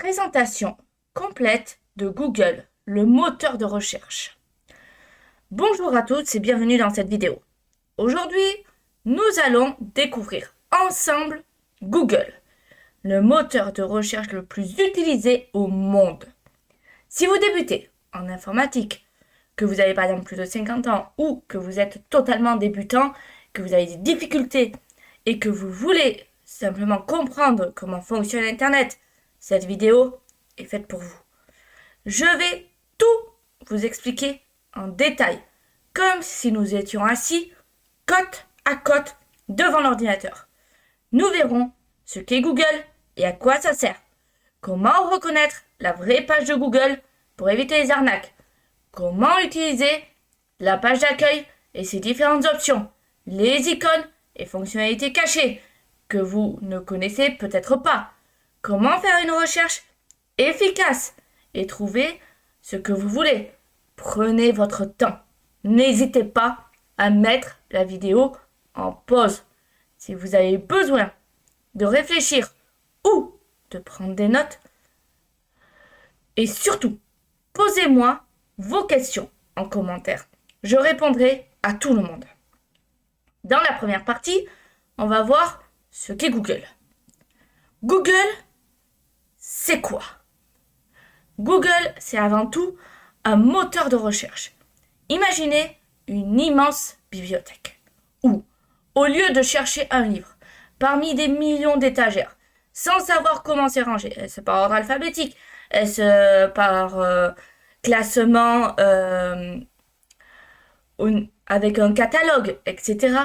Présentation complète de Google, le moteur de recherche. Bonjour à tous et bienvenue dans cette vidéo. Aujourd'hui, nous allons découvrir ensemble Google, le moteur de recherche le plus utilisé au monde. Si vous débutez en informatique, que vous avez par exemple plus de 50 ans ou que vous êtes totalement débutant, que vous avez des difficultés et que vous voulez simplement comprendre comment fonctionne Internet, cette vidéo est faite pour vous. Je vais tout vous expliquer en détail, comme si nous étions assis côte à côte devant l'ordinateur. Nous verrons ce qu'est Google et à quoi ça sert. Comment reconnaître la vraie page de Google pour éviter les arnaques. Comment utiliser la page d'accueil et ses différentes options, les icônes et fonctionnalités cachées que vous ne connaissez peut-être pas. Comment faire une recherche efficace et trouver ce que vous voulez. Prenez votre temps. N'hésitez pas à mettre la vidéo en pause. Si vous avez besoin de réfléchir ou de prendre des notes. Et surtout, posez-moi vos questions en commentaire. Je répondrai à tout le monde. Dans la première partie, on va voir ce qu'est Google. Google, c'est quoi? Google, c'est avant tout un moteur de recherche. Imaginez une immense bibliothèque où, au lieu de chercher un livre parmi des millions d'étagères, sans savoir comment c'est rangé, est-ce par ordre alphabétique, est-ce par classement avec un catalogue, etc.,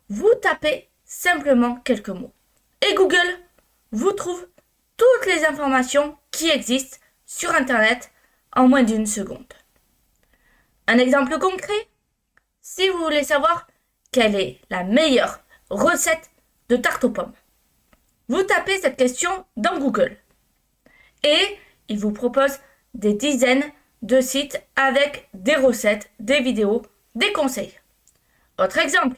vous tapez simplement quelques mots. Et Google vous trouve toutes les informations qui existent sur Internet en moins d'une seconde. Un exemple concret, si vous voulez savoir quelle est la meilleure recette de tarte aux pommes, vous tapez cette question dans Google et il vous propose des dizaines de sites avec des recettes, des vidéos, des conseils. Autre exemple,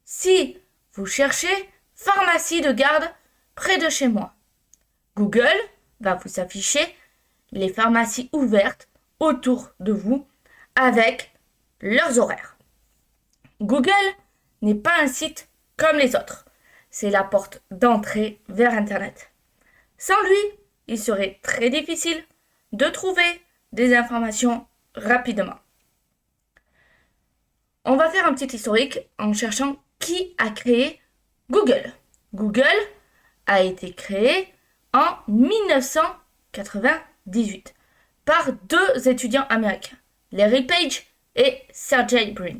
si vous cherchez pharmacie de garde près de chez moi, Google va vous afficher les pharmacies ouvertes autour de vous avec leurs horaires. Google n'est pas un site comme les autres. C'est la porte d'entrée vers Internet. Sans lui, il serait très difficile de trouver des informations rapidement. On va faire un petit historique en cherchant qui a créé Google. Google a été créé en 1998 par deux étudiants américains, Larry Page et Sergey Brin,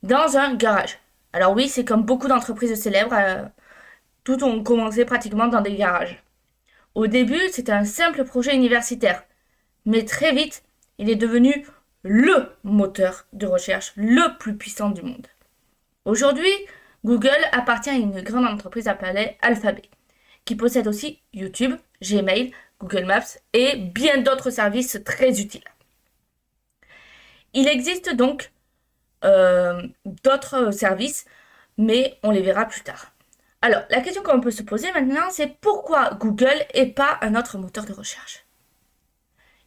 dans un garage. Alors oui, c'est comme beaucoup d'entreprises célèbres, toutes ont commencé pratiquement dans des garages. Au début, c'était un simple projet universitaire, mais très vite, il est devenu le moteur de recherche le plus puissant du monde. Aujourd'hui, Google appartient à une grande entreprise appelée Alphabet, qui possède aussi YouTube, Gmail, Google Maps et bien d'autres services très utiles. Il existe donc d'autres services, mais on les verra plus tard. Alors, la question qu'on peut se poser maintenant, c'est pourquoi Google et pas un autre moteur de recherche?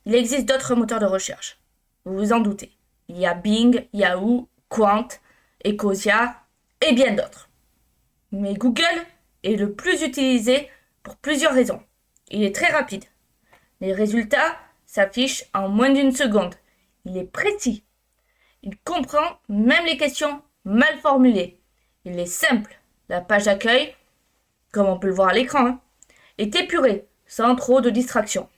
Il existe d'autres moteurs de recherche, vous vous en doutez. Il y a Bing, Yahoo, Qwant, Ecosia et bien d'autres. Mais Google est le plus utilisé pour plusieurs raisons. Il est très rapide. Les résultats s'affichent en moins d'une seconde. Il est précis. Il comprend même les questions mal formulées. Il est simple. La page d'accueil, comme on peut le voir à l'écran, est épurée, sans trop de distractions.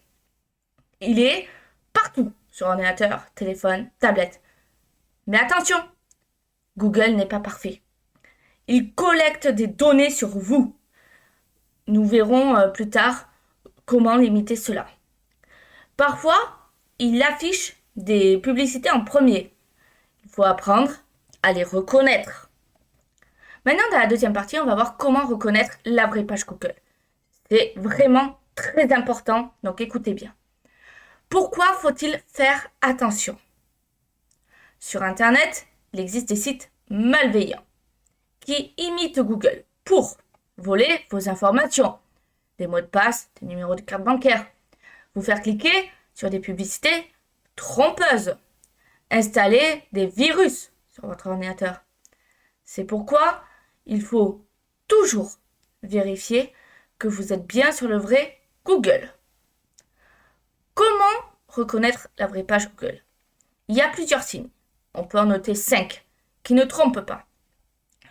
Il est partout, sur ordinateur, téléphone, tablette. Mais attention, Google n'est pas parfait. Il collecte des données sur vous. Nous verrons plus tard comment limiter cela. Parfois, il affiche des publicités en premier. Il faut apprendre à les reconnaître. Maintenant, dans la deuxième partie, on va voir comment reconnaître la vraie page Google. C'est vraiment très important, donc écoutez bien. Pourquoi faut-il faire attention? Sur Internet, il existe des sites malveillants qui imitent Google pour voler vos informations, des mots de passe, des numéros de carte bancaire, vous faire cliquer sur des publicités trompeuses, installer des virus sur votre ordinateur. C'est pourquoi il faut toujours vérifier que vous êtes bien sur le vrai Google. Comment reconnaître la vraie page Google? Il y a plusieurs signes. On peut en noter 5 qui ne trompent pas.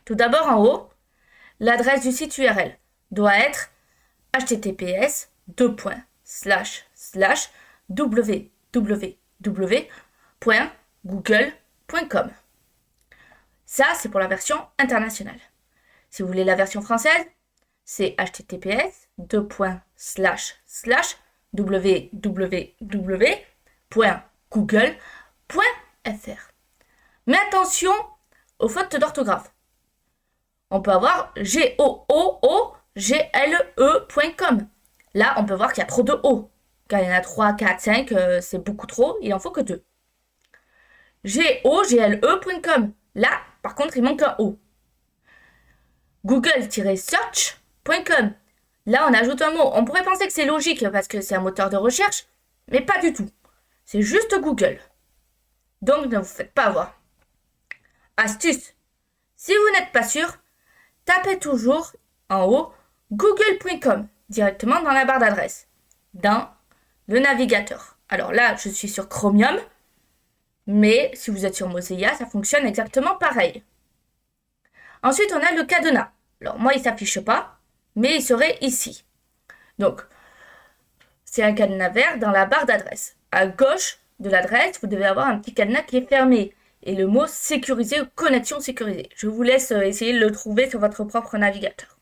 Tout d'abord, en haut, l'adresse du site URL doit être https://www.google.com. Ça, c'est pour la version internationale. Si vous voulez la version française, c'est https://www.google.fr. Mais attention aux fautes d'orthographe. On peut avoir google.com. Là, on peut voir qu'il y a trop de O. Quand il y en a 3, 4, 5, c'est beaucoup trop. Il en faut que 2. google.com. Là, par contre, il manque un O. Google-search.com. Là, on ajoute un mot. On pourrait penser que c'est logique parce que c'est un moteur de recherche, mais pas du tout. C'est juste Google. Donc, ne vous faites pas avoir. Astuce. Si vous n'êtes pas sûr, tapez toujours en haut google.com directement dans la barre d'adresse, dans le navigateur. Alors là, je suis sur Chromium, mais si vous êtes sur Mozilla, ça fonctionne exactement pareil. Ensuite, on a le cadenas. Alors moi, il ne s'affiche pas, mais il serait ici. Donc, c'est un cadenas vert dans la barre d'adresse. À gauche de l'adresse, vous devez avoir un petit cadenas qui est fermé. Et le mot sécurisé ou connexion sécurisée. Je vous laisse essayer de le trouver sur votre propre navigateur.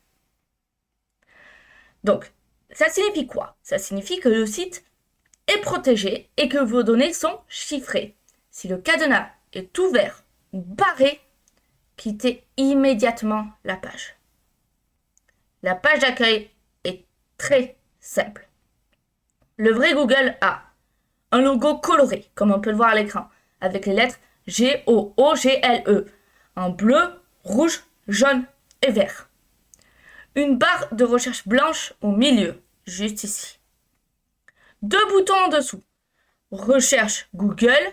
Donc, ça signifie quoi? Ça signifie que le site est protégé et que vos données sont chiffrées. Si le cadenas est ouvert ou barré, quittez immédiatement la page. La page d'accueil est très simple. Le vrai Google a un logo coloré, comme on peut le voir à l'écran, avec les lettres Google en bleu, rouge, jaune et vert. Une barre de recherche blanche au milieu, juste ici. 2 boutons en dessous. Recherche Google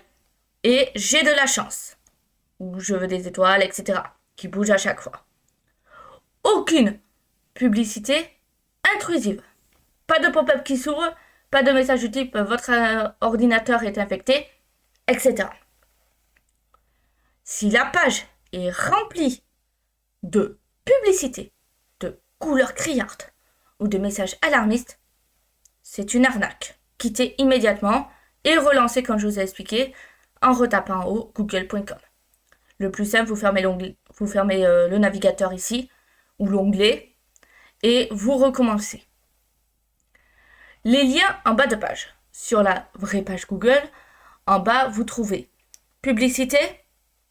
et j'ai de la chance. Ou je veux des étoiles, etc. qui bougent à chaque fois. Aucune publicité intrusive. Pas de pop-up qui s'ouvre, pas de message du type votre ordinateur est infecté, etc. Si la page est remplie de publicités, de couleurs criardes ou de messages alarmistes, c'est une arnaque. Quittez immédiatement et relancez comme je vous ai expliqué en retapant en haut google.com. Le plus simple, vous fermez le navigateur ici ou l'onglet et vous recommencez. Les liens en bas de page. Sur la vraie page Google, en bas, vous trouvez publicité,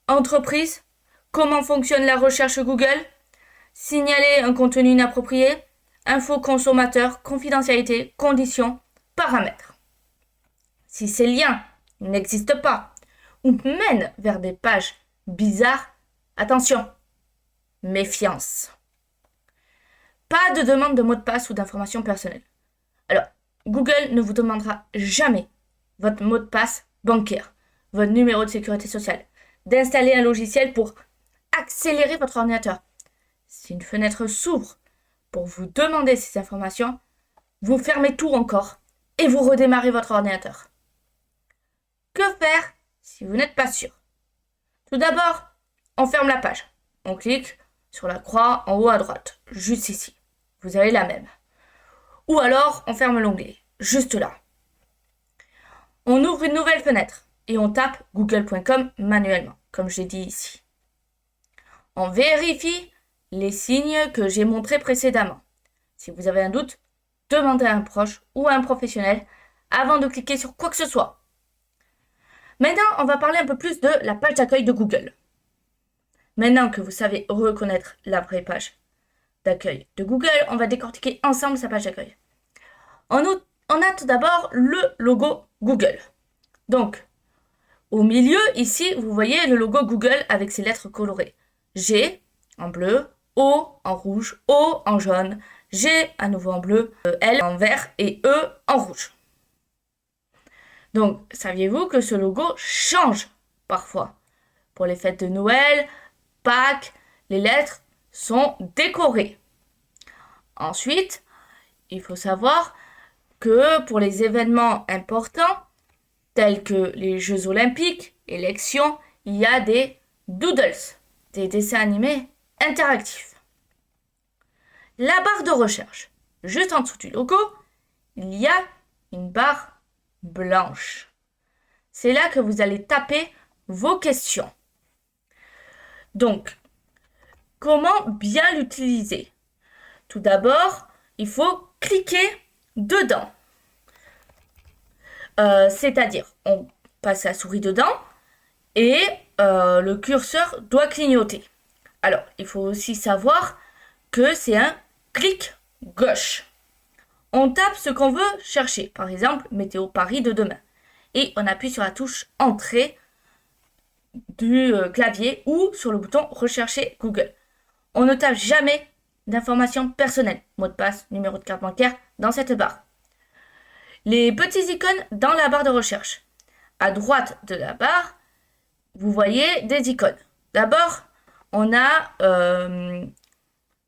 entreprise, comment fonctionne la recherche Google, signaler un contenu inapproprié, info consommateur, confidentialité, conditions, paramètres. Si ces liens n'existent pas ou mènent vers des pages bizarres, attention, méfiance. Pas de demande de mot de passe ou d'informations personnelles. Alors, Google ne vous demandera jamais votre mot de passe bancaire, votre numéro de sécurité sociale, d'installer un logiciel pour accélérer votre ordinateur. Si une fenêtre s'ouvre pour vous demander ces informations, vous fermez tout encore et vous redémarrez votre ordinateur. Que faire si vous n'êtes pas sûr? Tout d'abord, on ferme la page. On clique sur la croix en haut à droite, juste ici. Vous avez la même. Ou alors, on ferme l'onglet, juste là. On ouvre une nouvelle fenêtre et on tape google.com manuellement, comme je l'ai dit ici. On vérifie les signes que j'ai montrés précédemment. Si vous avez un doute, demandez à un proche ou à un professionnel avant de cliquer sur quoi que ce soit. Maintenant, on va parler un peu plus de la page d'accueil de Google. Maintenant que vous savez reconnaître la vraie page d'accueil de Google, on va décortiquer ensemble sa page d'accueil. On a tout d'abord le logo Google. Donc, au milieu, ici, vous voyez le logo Google avec ses lettres colorées. G en bleu, O en rouge, O en jaune, G à nouveau en bleu, L en vert et E en rouge. Donc, saviez-vous que ce logo change parfois? Pour les fêtes de Noël, Pâques, les lettres sont décorées. Ensuite, il faut savoir que pour les événements importants, tels que les Jeux Olympiques, élections, il y a des doodles, des dessins animés interactifs. La barre de recherche, juste en dessous du logo, il y a une barre blanche. C'est là que vous allez taper vos questions. Donc, comment bien l'utiliser? Tout d'abord, il faut cliquer dedans. C'est-à-dire, on passe la souris dedans et le curseur doit clignoter. Alors, il faut aussi savoir que c'est un clic gauche. On tape ce qu'on veut chercher, par exemple, météo Paris de demain. Et on appuie sur la touche Entrée du clavier ou sur le bouton Rechercher Google. On ne tape jamais d'informations personnelles, mot de passe, numéro de carte bancaire, dans cette barre. Les petits icônes dans la barre de recherche. À droite de la barre, vous voyez des icônes. D'abord, on a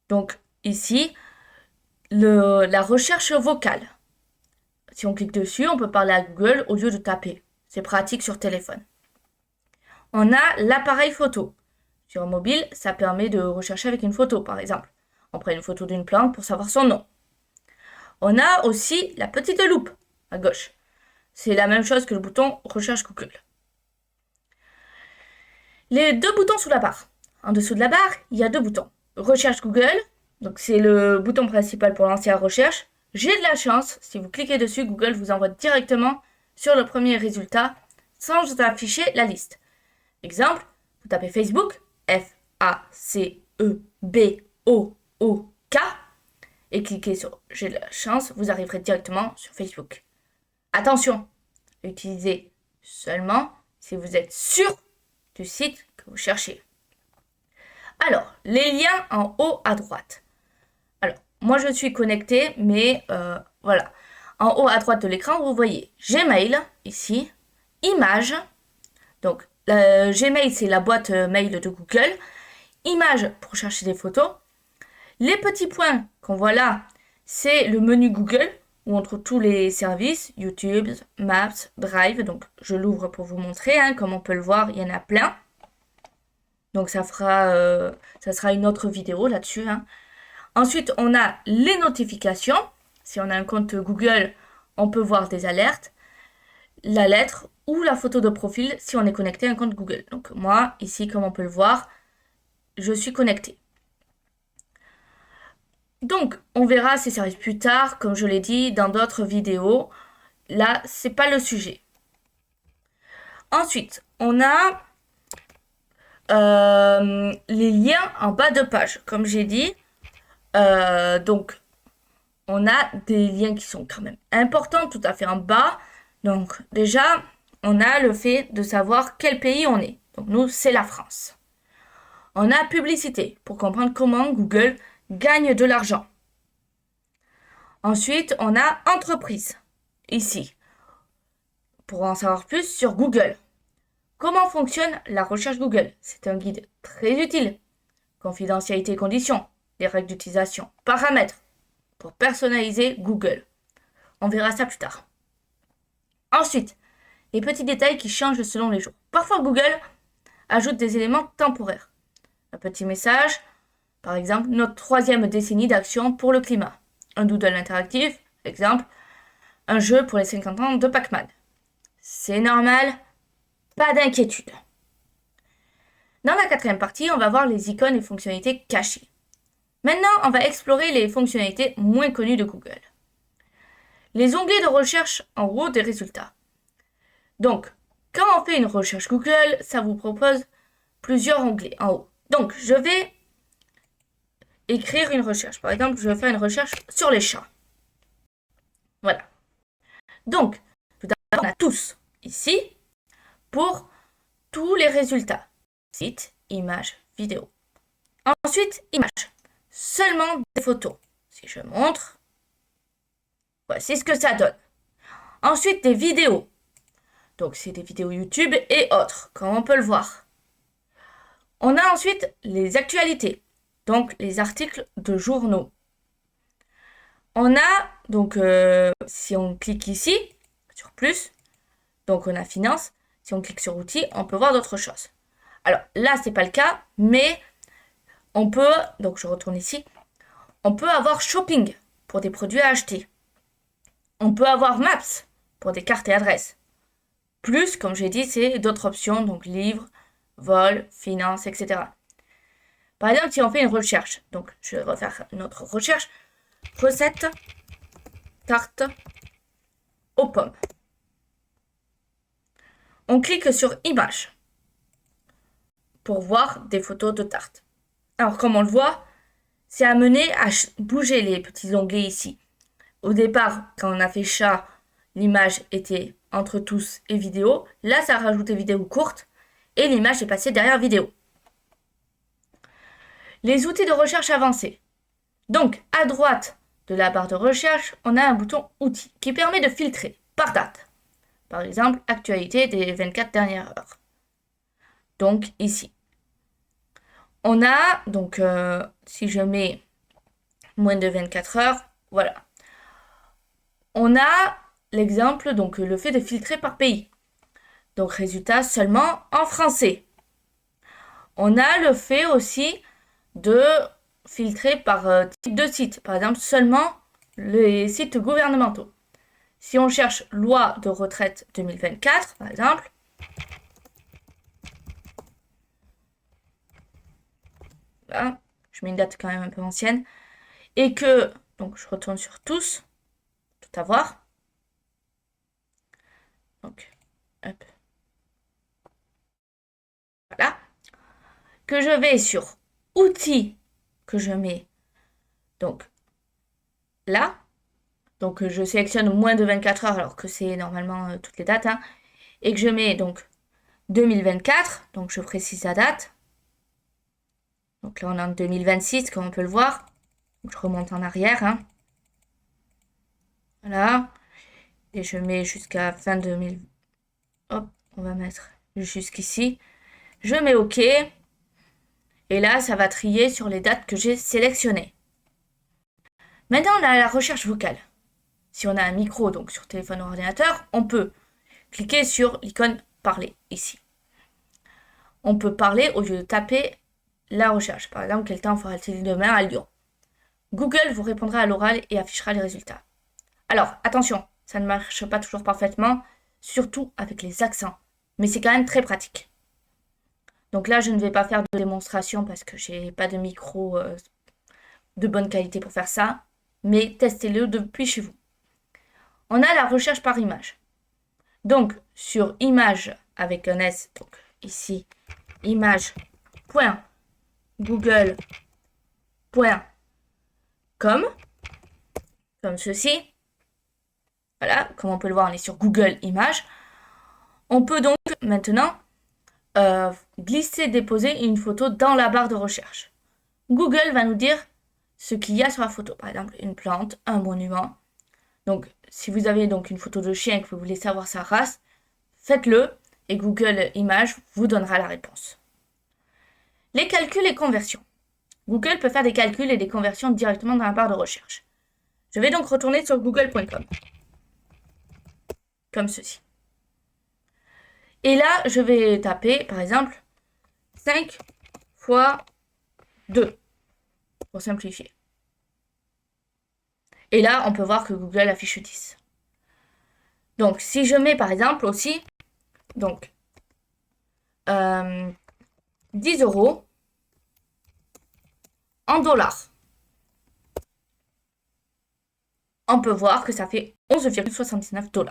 donc ici la recherche vocale. Si on clique dessus, on peut parler à Google au lieu de taper. C'est pratique sur téléphone. On a l'appareil photo. Sur un mobile, ça permet de rechercher avec une photo, par exemple. On prend une photo d'une plante pour savoir son nom. On a aussi la petite loupe à gauche. C'est la même chose que le bouton Recherche Google. Les deux boutons sous la barre. En dessous de la barre, il y a deux boutons. Recherche Google, donc c'est le bouton principal pour lancer la recherche. J'ai de la chance, si vous cliquez dessus, Google vous envoie directement sur le premier résultat sans vous afficher la liste. Exemple, vous tapez Facebook, F-A-C-E-B-O-O-K, et cliquez sur J'ai de la chance, vous arriverez directement sur Facebook. Attention, utilisez seulement si vous êtes sûr du site que vous cherchez. Alors, les liens en haut à droite. Alors, moi je suis connectée, mais voilà. En haut à droite de l'écran, vous voyez Gmail, ici, Images. Donc, Gmail, c'est la boîte mail de Google. Images pour chercher des photos. Les petits points qu'on voit là, c'est le menu Google, où on trouve tous les services, YouTube, Maps, Drive. Donc, je l'ouvre pour vous montrer. Comme on peut le voir, il y en a plein. Donc, ça sera une autre vidéo là-dessus. Ensuite, on a les notifications. Si on a un compte Google, on peut voir des alertes, la lettre ou la photo de profil si on est connecté à un compte Google. Donc, moi, ici, comme on peut le voir, je suis connecté. Donc, on verra ces services plus tard, comme je l'ai dit, dans d'autres vidéos. Là, c'est pas le sujet. Ensuite, on a les liens en bas de page. Comme j'ai dit, donc, on a des liens qui sont quand même importants, tout à fait en bas. Donc, déjà, on a le fait de savoir quel pays on est. Donc, nous, c'est la France. On a publicité, pour comprendre comment Google gagne de l'argent. Ensuite, on a entreprise, ici, pour en savoir plus sur Google. Comment fonctionne la recherche Google? C'est un guide très utile. Confidentialité et conditions, les règles d'utilisation, paramètres, pour personnaliser Google. On verra ça plus tard. Ensuite, les petits détails qui changent selon les jours. Parfois, Google ajoute des éléments temporaires. Un petit message, par exemple, notre 3e décennie d'action pour le climat. Un doodle interactif, exemple, un jeu pour les 50 ans de Pac-Man. C'est normal, pas d'inquiétude. Dans la 4e partie, on va voir les icônes et fonctionnalités cachées. Maintenant, on va explorer les fonctionnalités moins connues de Google. Les onglets de recherche en haut des résultats. Donc, quand on fait une recherche Google, ça vous propose plusieurs onglets en haut. Donc, je vais écrire une recherche. Par exemple, je vais faire une recherche sur les chats. Voilà. Donc, tout d'abord, on a tous ici pour tous les résultats. Site, images, vidéos. Ensuite, images. Seulement des photos. Si je montre, voici ce que ça donne. Ensuite, des vidéos. Donc c'est des vidéos YouTube et autres, comme on peut le voir. On a ensuite les actualités, donc les articles de journaux. On a donc, si on clique ici, sur plus, donc on a finance. Si on clique sur outils, on peut voir d'autres choses. Alors là, c'est pas le cas, mais on peut, donc je retourne ici, on peut avoir shopping pour des produits à acheter. On peut avoir maps pour des cartes et adresses. Plus, comme j'ai dit, c'est d'autres options, donc livres, vol, finance, etc. Par exemple, si on fait une recherche, donc je vais refaire notre recherche, recette tarte aux pommes. On clique sur images pour voir des photos de tartes. Alors, comme on le voit, c'est amené à bouger les petits onglets ici. Au départ, quand on a fait chat, l'image était entre tous et vidéo. Là, ça a rajouté vidéo courte et l'image est passée derrière vidéo. Les outils de recherche avancés. Donc, à droite de la barre de recherche, on a un bouton outils qui permet de filtrer par date. Par exemple, actualité des 24 dernières heures. Donc, ici. On a, donc, si je mets moins de 24 heures, voilà. On a l'exemple, donc le fait de filtrer par pays. Donc, résultat seulement en français. On a le fait aussi de filtrer par type de site. Par exemple, seulement les sites gouvernementaux. Si on cherche loi de retraite 2024, par exemple, là, je mets une date quand même un peu ancienne, et que, donc je retourne sur tous, tout à voir. Donc, hop. Voilà. Que je vais sur outils, que je mets, donc, là. Donc, je sélectionne moins de 24 heures, alors que c'est normalement toutes les dates, hein, et que je mets, donc, 2024, donc je précise la date. Donc là, on est en 2026, comme on peut le voir. Donc, je remonte en arrière, hein. Voilà. Et je mets jusqu'à fin 2000. Hop, on va mettre jusqu'ici. Je mets OK. Et là, ça va trier sur les dates que j'ai sélectionnées. Maintenant, on a la recherche vocale. Si on a un micro, donc sur téléphone ou ordinateur, on peut cliquer sur l'icône parler ici. On peut parler au lieu de taper la recherche. Par exemple, quel temps fera-t-il demain à Lyon? Google vous répondra à l'oral et affichera les résultats. Alors, attention, ça ne marche pas toujours parfaitement, surtout avec les accents. Mais c'est quand même très pratique. Donc là, je ne vais pas faire de démonstration parce que j'ai pas de micro de bonne qualité pour faire ça. Mais testez-le depuis chez vous. On a la recherche par image. Donc, sur image avec un S, donc ici, image.google.com, comme ceci. Voilà, comme on peut le voir, on est sur Google Images. On peut donc maintenant glisser, déposer une photo dans la barre de recherche. Google va nous dire ce qu'il y a sur la photo. Par exemple, une plante, un monument. Donc, si vous avez donc une photo de chien et que vous voulez savoir sa race, faites-le et Google Images vous donnera la réponse. Les calculs et conversions. Google peut faire des calculs et des conversions directement dans la barre de recherche. Je vais donc retourner sur google.com. Comme ceci. Et là, je vais taper, par exemple, 5 fois 2, pour simplifier. Et là, on peut voir que Google affiche 10. Donc, si je mets, par exemple, aussi, donc, 10 euros en dollars, on peut voir que ça fait 11,79 $.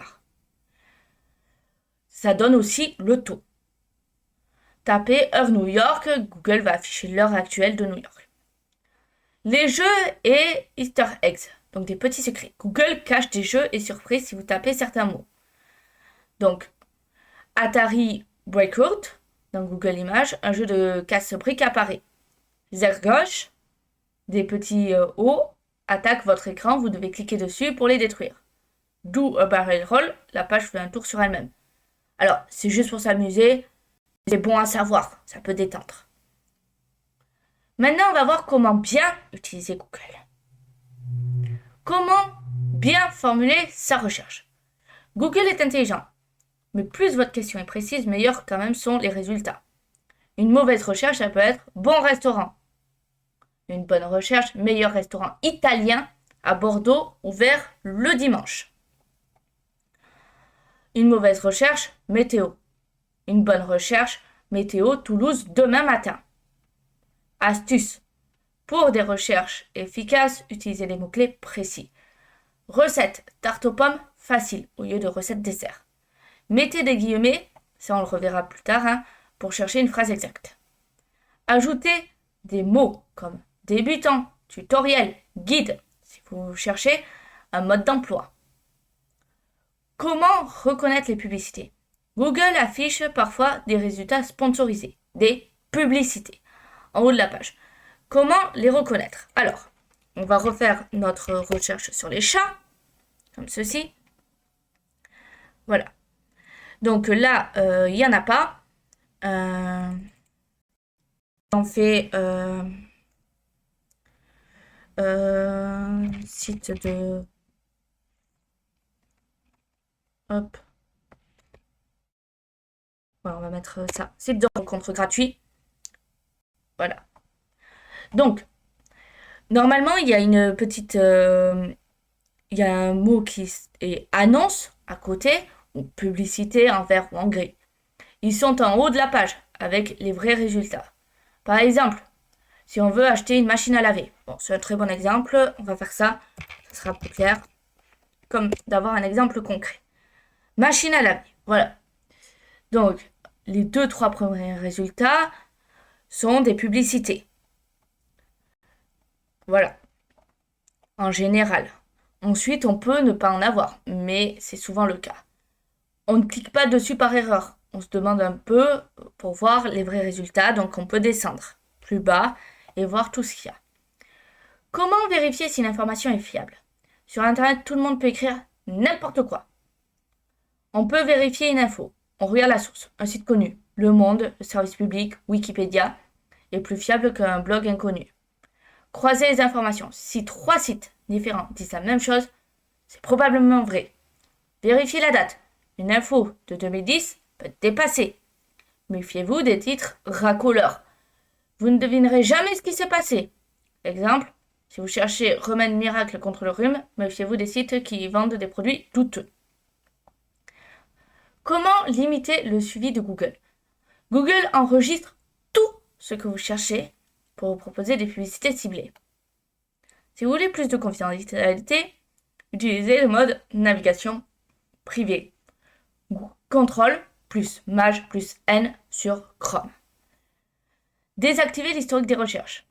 Ça donne aussi le taux. Tapez heure New York, Google va afficher l'heure actuelle de New York. Les jeux et Easter eggs, donc des petits secrets. Google cache des jeux et surprises si vous tapez certains mots. Donc, Atari Breakout, dans Google Images, un jeu de casse-briques apparaît. Zergosh, des petits hauts, attaquent votre écran, vous devez cliquer dessus pour les détruire. Do a barrel roll, la page fait un tour sur elle-même. Alors, c'est juste pour s'amuser, c'est bon à savoir, ça peut détendre. Maintenant, on va voir comment bien utiliser Google. Comment bien formuler sa recherche. Google est intelligent, mais plus votre question est précise, meilleurs quand même sont les résultats. Une mauvaise recherche, ça peut être bon restaurant. Une bonne recherche, meilleur restaurant italien à Bordeaux, ouvert le dimanche. Une mauvaise recherche, météo. Une bonne recherche, météo Toulouse demain matin. Astuce. Pour des recherches efficaces, utilisez les mots-clés précis. Recette, tarte aux pommes, facile, au lieu de recette dessert. Mettez des guillemets, ça on le reverra plus tard, pour chercher une phrase exacte. Ajoutez des mots comme débutant, tutoriel, guide, si vous cherchez un mode d'emploi. Comment reconnaître les publicités? Google affiche parfois des résultats sponsorisés, des publicités, en haut de la page. Comment les reconnaître? Alors, on va refaire notre recherche sur les chats, comme ceci. Voilà. Donc là, il n'y en a pas. On fait site de... Hop. Voilà, on va mettre ça. Site de rencontre gratuit. Voilà. Donc, normalement, il y a une petite... il y a un mot qui est annonce à côté, ou publicité en vert ou en gris. Ils sont en haut de la page avec les vrais résultats. Par exemple, si on veut acheter une machine à laver. Bon, c'est un très bon exemple. On va faire ça. Ça sera plus clair. Comme d'avoir un exemple concret. Machine à laver. Voilà. Donc, les 2-3 premiers résultats sont des publicités. Voilà. En général. Ensuite, on peut ne pas en avoir, mais c'est souvent le cas. On ne clique pas dessus par erreur. On se demande un peu pour voir les vrais résultats, donc on peut descendre plus bas et voir tout ce qu'il y a. Comment vérifier si l'information est fiable? Sur Internet, tout le monde peut écrire n'importe quoi. On peut vérifier une info. On regarde la source. Un site connu, Le Monde, le service public, Wikipédia, est plus fiable qu'un blog inconnu. Croisez les informations. Si 3 sites différents disent la même chose, c'est probablement vrai. Vérifiez la date. Une info de 2010 peut être dépassée. Méfiez-vous des titres racoleurs. Vous ne devinerez jamais ce qui s'est passé. Exemple, si vous cherchez remède miracle contre le rhume, méfiez-vous des sites qui vendent des produits douteux. Comment limiter le suivi de Google? Google enregistre tout ce que vous cherchez pour vous proposer des publicités ciblées. Si vous voulez plus de confidentialité, utilisez le mode navigation privée. CTRL plus Maj plus N sur Chrome. Désactivez l'historique des recherches.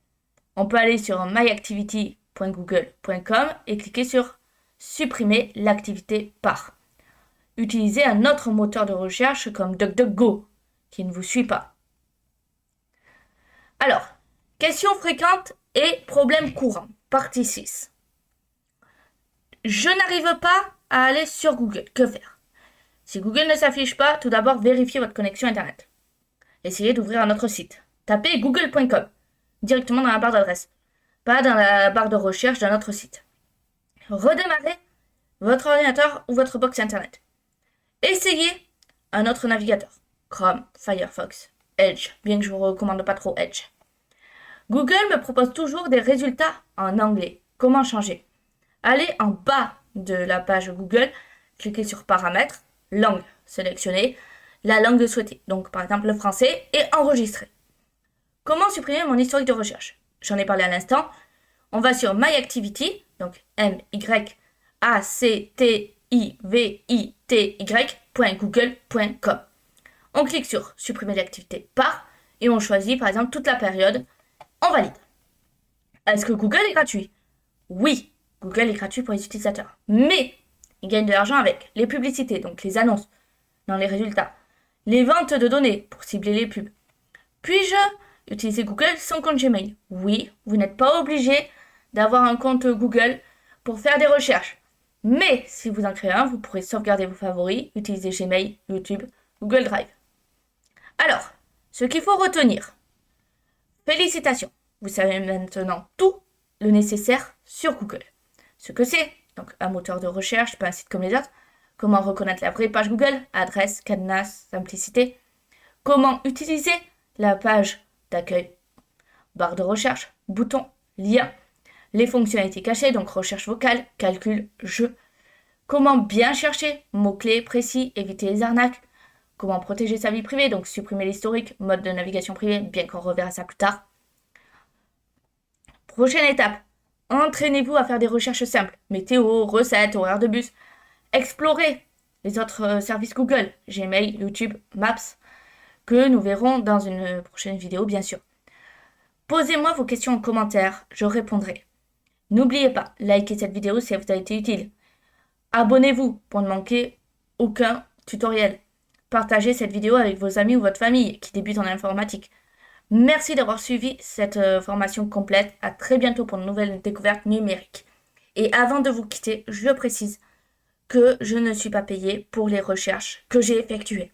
On peut aller sur myactivity.google.com et cliquer sur supprimer l'activité par. Utilisez un autre moteur de recherche comme DuckDuckGo qui ne vous suit pas. Alors, questions fréquentes et problèmes courants. Partie 6. Je n'arrive pas à aller sur Google. Que faire? Si Google ne s'affiche pas, tout d'abord vérifiez votre connexion Internet. Essayez d'ouvrir un autre site. Tapez google.com directement dans la barre d'adresse, pas dans la barre de recherche d'un autre site. Redémarrez votre ordinateur ou votre box Internet. Essayez un autre navigateur. Chrome, Firefox, Edge, bien que je ne vous recommande pas trop Edge. Google me propose toujours des résultats en anglais. Comment changer? Allez en bas de la page Google, cliquez sur Paramètres, langue, sélectionnez la langue souhaitée, donc par exemple le français, et enregistrez. Comment supprimer mon historique de recherche? J'en ai parlé à l'instant. On va sur MyActivity, donc myactivity.google.com. On clique sur supprimer l'activité par et on choisit par exemple toute la période. On valide. Est-ce que Google est gratuit? Oui, Google est gratuit pour les utilisateurs. Mais il gagne de l'argent avec les publicités, donc les annonces dans les résultats. Les ventes de données pour cibler les pubs. Puis-je utiliser Google sans compte Gmail? Oui, vous n'êtes pas obligé d'avoir un compte Google pour faire des recherches. Mais si vous en créez un, vous pourrez sauvegarder vos favoris, utiliser Gmail, YouTube, Google Drive. Alors, ce qu'il faut retenir. Félicitations, vous savez maintenant tout le nécessaire sur Google. Ce que c'est, donc un moteur de recherche, pas un site comme les autres. Comment reconnaître la vraie page Google, adresse, cadenas, simplicité. Comment utiliser la page d'accueil, barre de recherche, bouton, lien. Les fonctionnalités cachées, donc recherche vocale, calcul, jeu. Comment bien chercher, mots-clés précis, éviter les arnaques. Comment protéger sa vie privée, donc supprimer l'historique, mode de navigation privée, bien qu'on reverra ça plus tard. Prochaine étape, entraînez-vous à faire des recherches simples. Météo, recettes, horaires de bus. Explorez les autres services Google, Gmail, YouTube, Maps, que nous verrons dans une prochaine vidéo, bien sûr. Posez-moi vos questions en commentaire, je répondrai. N'oubliez pas, likez cette vidéo si elle vous a été utile. Abonnez-vous pour ne manquer aucun tutoriel. Partagez cette vidéo avec vos amis ou votre famille qui débutent en informatique. Merci d'avoir suivi cette formation complète. À très bientôt pour de nouvelles découvertes numériques. Et avant de vous quitter, je précise que je ne suis pas payée pour les recherches que j'ai effectuées.